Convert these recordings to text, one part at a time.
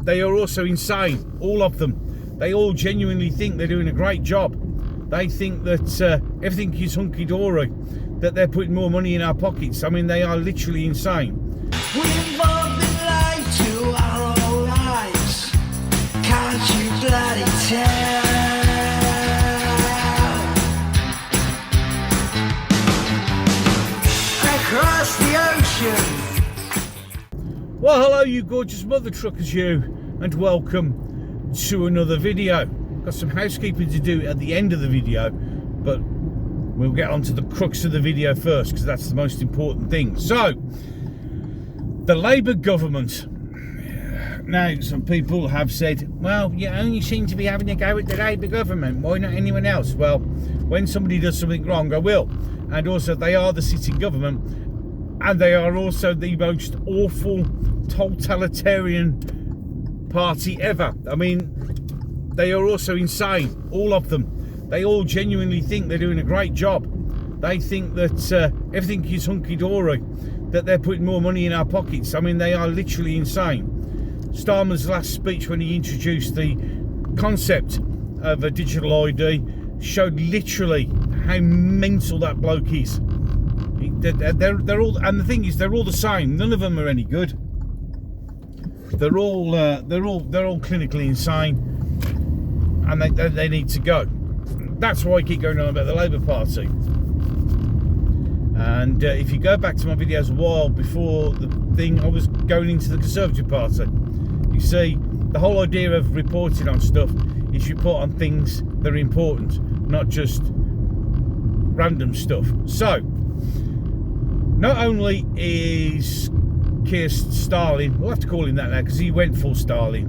they are also insane, all of them. They all genuinely think they're doing a great job. They think that everything is hunky-dory, that they're putting more money in our pockets. I mean, they are literally insane. We've all been lied to our own lives. Can't you bloody tell? Across the ocean. Well, hello, you gorgeous mother truckers, you, and welcome to another video. Got some housekeeping to do at the end of the video, but we'll get on to the crux of the video first, because that's the most important thing. So, the Labour government. Now, some people have said, well, you only seem to be having a go at the Labour government. Why not anyone else? Well, when somebody does something wrong, I will. And also, they are the sitting government, and they are also the most awful totalitarian party ever. I mean, they are also insane, all of them. They all genuinely think they're doing a great job. They think that everything is hunky-dory, that they're putting more money in our pockets. I mean, they are literally insane. Starmer's last speech, when he introduced the concept of a digital ID, showed literally how mental that bloke is. They're all, and the thing is, they're all the same. None of them are any good. They're all clinically insane, and they need to go. That's why I keep going on about the Labour Party. And if you go back to my videos a while before the thing, I was going into the Conservative Party. You see, the whole idea of reporting on stuff is you report on things that are important, not just random stuff. So, not only is Keir Starling, we'll have to call him that now, because he went full Starling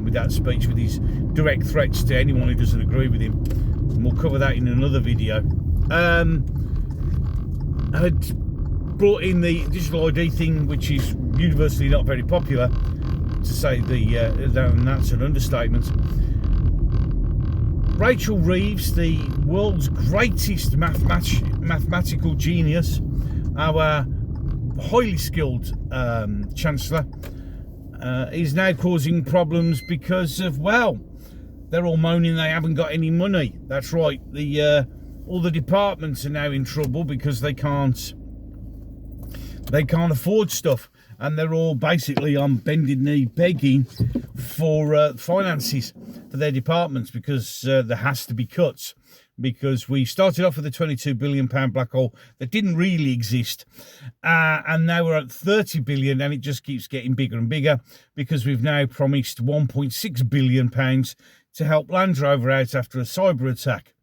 with that speech, with his direct threats to anyone who doesn't agree with him, and we'll cover that in another video, had brought in the digital ID thing, which is universally not very popular, to say that's an understatement. Rachel Reeves, the world's greatest mathematical genius, our highly skilled Chancellor, is now causing problems because of, well, they're all moaning they haven't got any money. That's right, all the departments are now in trouble because they can't afford stuff, and they're all basically on bended knee begging for finances for their departments, because there has to be cuts, because we started off with a £22 billion black hole that didn't really exist, and now we're at 30 billion, and it just keeps getting bigger and bigger, because we've now promised £1.6 billion to help Land Rover out after a cyber attack.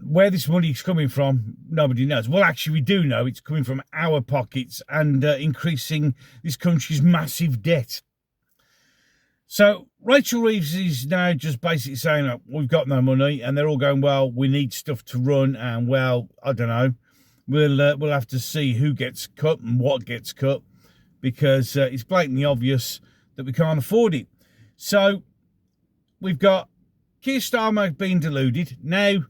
Where this money is coming from, nobody knows. Well, actually, we do know. It's coming from our pockets and increasing this country's massive debt. So Rachel Reeves is now just basically saying, oh, we've got no money, and they're all going, well, we need stuff to run, and, well, I don't know. We'll have to see who gets cut and what gets cut, because it's blatantly obvious that we can't afford it. So we've got Keir Starmer being deluded. Now,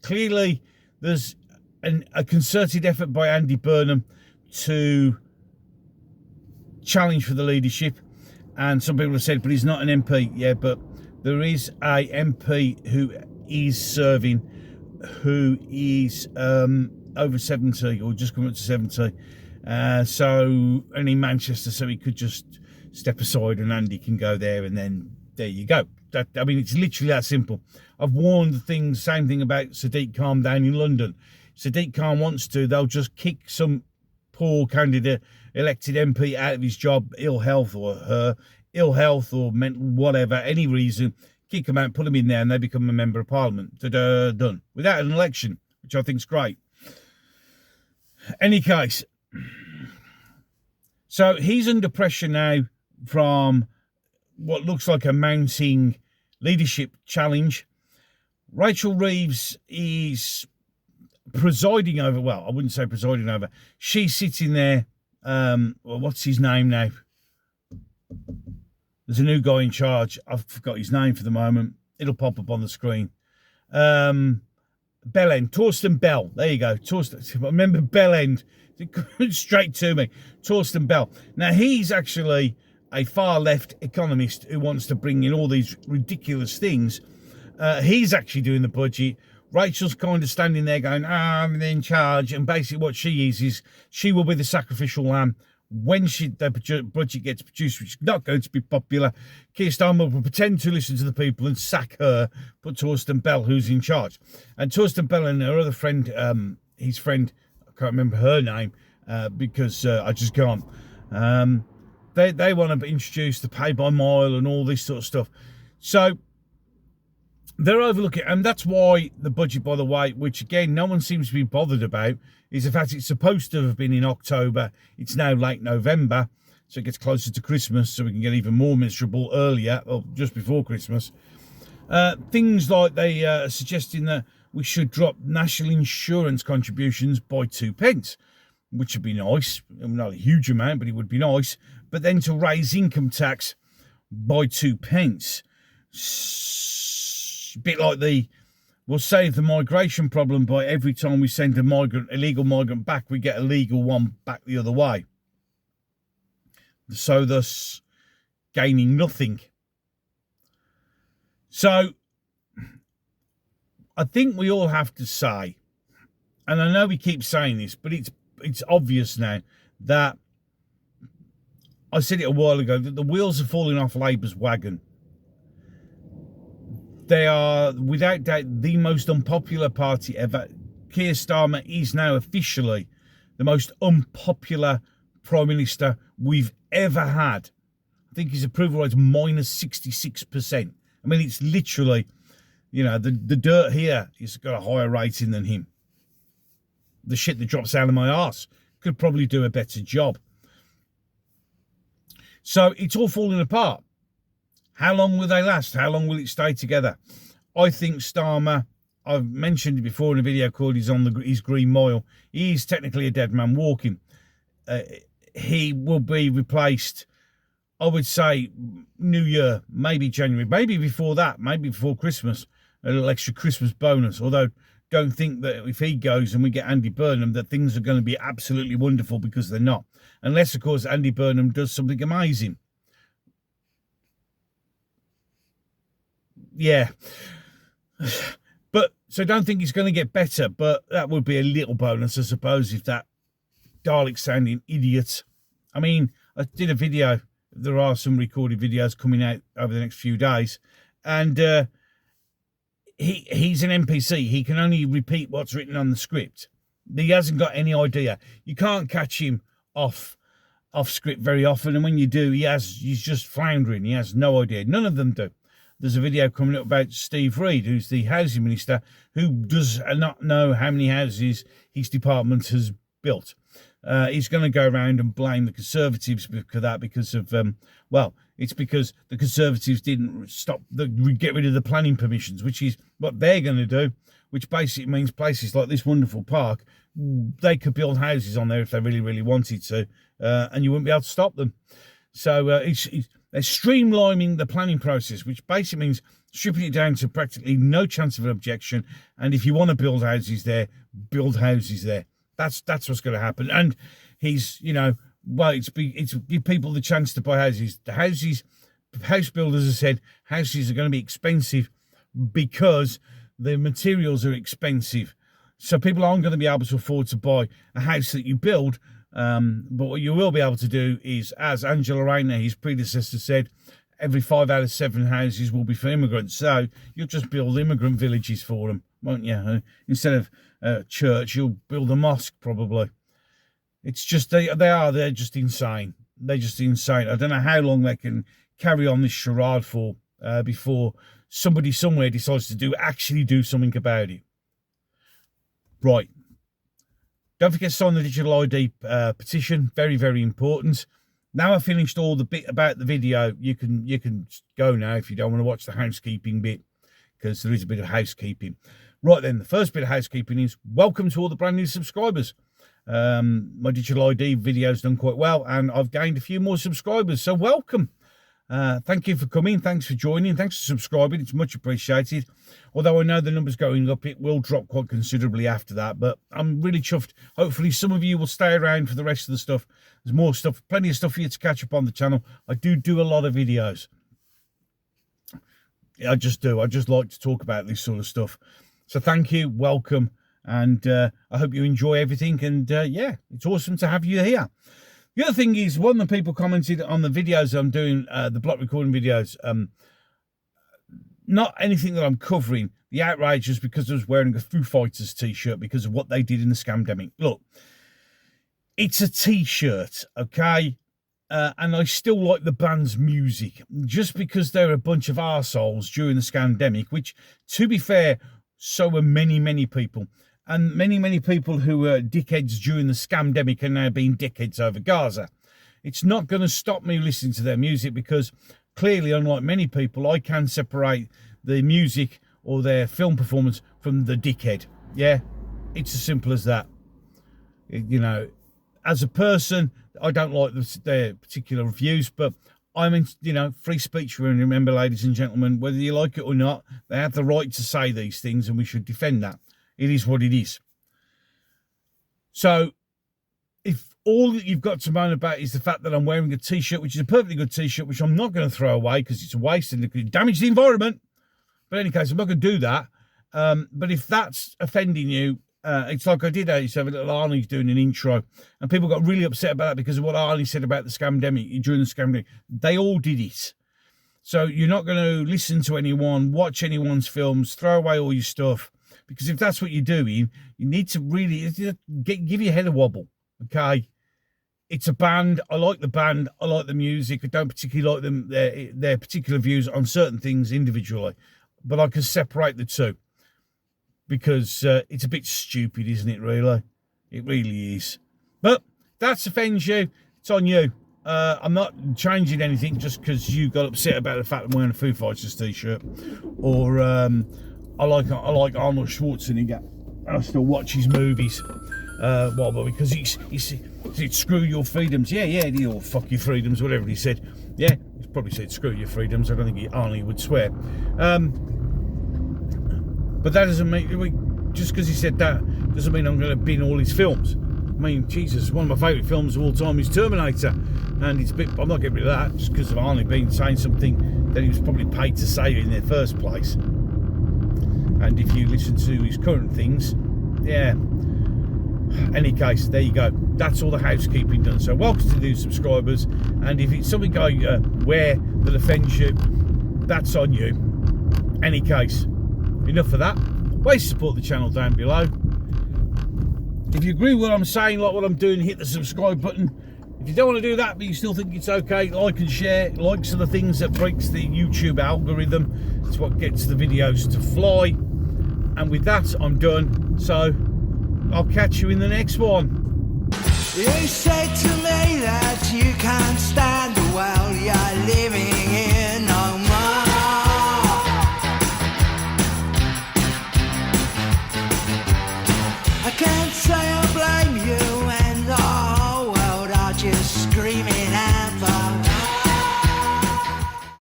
clearly, there's a concerted effort by Andy Burnham to challenge for the leadership. And some people have said, but he's not an MP. Yeah, but there is a MP who is serving, who is over 70 or just coming up to 70. And in Manchester, so he could just step aside and Andy can go there, and then there you go. I mean, it's literally that simple. I've warned the same thing about Sadiq Khan down in London. Sadiq Khan wants to, they'll just kick some poor candidate, elected MP out of his job, ill health or mental, whatever, any reason, kick them out, put them in there, and they become a member of parliament. Done. Without an election, which I think is great. Any case, so he's under pressure now from what looks like a mounting leadership challenge. Rachel Reeves is presiding over, well, I wouldn't say presiding over, she's sitting there, what's his name now? There's a new guy in charge. I've forgot his name for the moment. It'll pop up on the screen. Bellend, Torsten Bell. There you go. Torsten. I remember Bellend. It comes straight to me. Torsten Bell. Now, he's actually a far left economist who wants to bring in all these ridiculous things. He's actually doing the budget. Rachel's kind of standing there going, I'm in charge. And basically what she is she will be the sacrificial lamb when the budget gets produced, which is not going to be popular. Keir Starmer will pretend to listen to the people and sack her, put Torsten Bell, who's in charge. And Torsten Bell and her other friend, his friend, I can't remember her name because I just can't. They want to introduce the pay by mile and all this sort of stuff. So they're overlooking, and that's why the budget, by the way, which again no one seems to be bothered about, is the fact it's supposed to have been in October. It's now late November, so it gets closer to Christmas, so we can get even more miserable earlier, or just before Christmas. Things like they are suggesting that we should drop national insurance contributions by 2p, which would be nice. Not a huge amount, but it would be nice. But then to raise income tax by 2p. A bit like we'll save the migration problem by every time we send a illegal migrant back, we get a legal one back the other way. So thus gaining nothing. So I think we all have to say, and I know we keep saying this, but it's obvious now that I said it a while ago, that the wheels are falling off Labour's wagon. They are, without doubt, the most unpopular party ever. Keir Starmer is now officially the most unpopular Prime Minister we've ever had. I think his approval rate is minus 66%. I mean, it's literally, you know, the dirt here has got a higher rating than him. The shit that drops out of my arse could probably do a better job. So it's all falling apart. How long will they last? How long will it stay together? I think Starmer, I've mentioned it before in a video called his Green Mile. He is technically a dead man walking. He will be replaced, I would say, New Year, maybe January, maybe before that, maybe before Christmas, a little extra Christmas bonus. Although, don't think that if he goes and we get Andy Burnham, that things are going to be absolutely wonderful, because they're not. Unless, of course, Andy Burnham does something amazing. Yeah. But, so don't think it's going to get better, but that would be a little bonus, I suppose, if that Dalek-sounding idiot. I mean, I did a video. There are some recorded videos coming out over the next few days, and he's an NPC. He can only repeat what's written on the script. He hasn't got any idea. You can't catch him off script very often, and when you do, he's just floundering. He has no idea. None of them do. There's a video coming up about Steve Reid, who's the housing minister, who does not know how many houses his department has built. He's going to go around and blame the Conservatives for that because of, well, it's because the Conservatives didn't get rid of the planning permissions, which is what they're going to do, which basically means places like this wonderful park, they could build houses on there if they really, really wanted to, and you wouldn't be able to stop them. So they're streamlining the planning process, which basically means stripping it down to practically no chance of an objection. And if you want to build houses there, build houses there. That's what's going to happen. And he's, you know, well, it's give people the chance to buy houses. The house builders have said houses are going to be expensive because the materials are expensive. So people aren't going to be able to afford to buy a house that you build. But what you will be able to do is, as Angela Rayner, his predecessor, said, every 5 out of 7 houses will be for immigrants. So you'll just build immigrant villages for them, won't you? Instead of a church, you'll build a mosque, probably. It's just, they're just insane. They're just insane. I don't know how long they can carry on this charade for before somebody somewhere decides to actually do something about it. Right. Don't forget to sign the digital ID petition. Very, very important. Now I've finished all the bit about the video. You can go now if you don't want to watch the housekeeping bit, because there is a bit of housekeeping. Right then, the first bit of housekeeping is welcome to all the brand new subscribers. My digital ID video's done quite well, and I've gained a few more subscribers, so welcome. Thank you for coming. Thanks for joining. Thanks for subscribing. It's much appreciated. Although I know the number's going up, it will drop quite considerably after that. But I'm really chuffed. Hopefully some of you will stay around for the rest of the stuff. There's more stuff, plenty of stuff for you to catch up on the channel. I do a lot of videos. I just do. I just like to talk about this sort of stuff. So thank you. Welcome. And I hope you enjoy everything. And yeah, it's awesome to have you here. The other thing is, one of the people commented on the videos I'm doing, the block recording videos, not anything that I'm covering. The outrage was because I was wearing a Foo Fighters t-shirt because of what they did in the scamdemic. Look, it's a t-shirt, okay? And I still like the band's music. Just because they're a bunch of arseholes during the scamdemic, which, to be fair, so were many people. And many people who were dickheads during the scamdemic are now being dickheads over Gaza. It's not going to stop me listening to their music because clearly, unlike many people, I can separate the music or their film performance from the dickhead. Yeah, it's as simple as that. You know, as a person, I don't like their particular views, but I'm in, you know, free speech. Remember, ladies and gentlemen, whether you like it or not, they have the right to say these things and we should defend that. It is what it is. So, if all that you've got to moan about is the fact that I'm wearing a t-shirt, which is a perfectly good t-shirt, which I'm not going to throw away because it's a waste and it could damage the environment. But in any case, I'm not going to do that. But if that's offending you, it's like I did have a little Arnie's doing an intro, and people got really upset about that because of what Arnie said about the scamdemic during the scamdemic. They all did it. So you're not going to listen to anyone, watch anyone's films, throw away all your stuff. Because if that's what you're doing, you need to really give your head a wobble, okay? It's a band. I like the band. I like the music. I don't particularly like them their particular views on certain things individually. But I can separate the two. Because it's a bit stupid, isn't it, really? It really is. But if that offends you, it's on you. I'm not changing anything just because you got upset about the fact I'm wearing a Foo Fighters t-shirt. Or I like Arnold Schwarzenegger. I still watch his movies. Well, because he said, screw your freedoms. Yeah, or fuck your freedoms, whatever he said. Yeah, he probably said screw your freedoms. I don't think Arnie would swear. But that doesn't mean, just because he said that, doesn't mean I'm going to bin all his films. I mean, Jesus, one of my favourite films of all time is Terminator. And it's a bit, I'm not getting rid of that just because of Arnie saying something that he was probably paid to say in the first place. And if you listen to his current things, yeah. Any case, there you go. That's all the housekeeping done. So welcome to the new subscribers. And if it's something I wear that offends you, that's on you. Any case, enough of that. Ways to support the channel down below. If you agree with what I'm saying, like what I'm doing, hit the subscribe button. If you don't want to do that, but you still think it's okay, like and share. Likes are the things that breaks the YouTube algorithm. It's what gets the videos to fly. And with that, I'm done. So I'll catch you in the next one. You said to me that you can't stand the world you're living.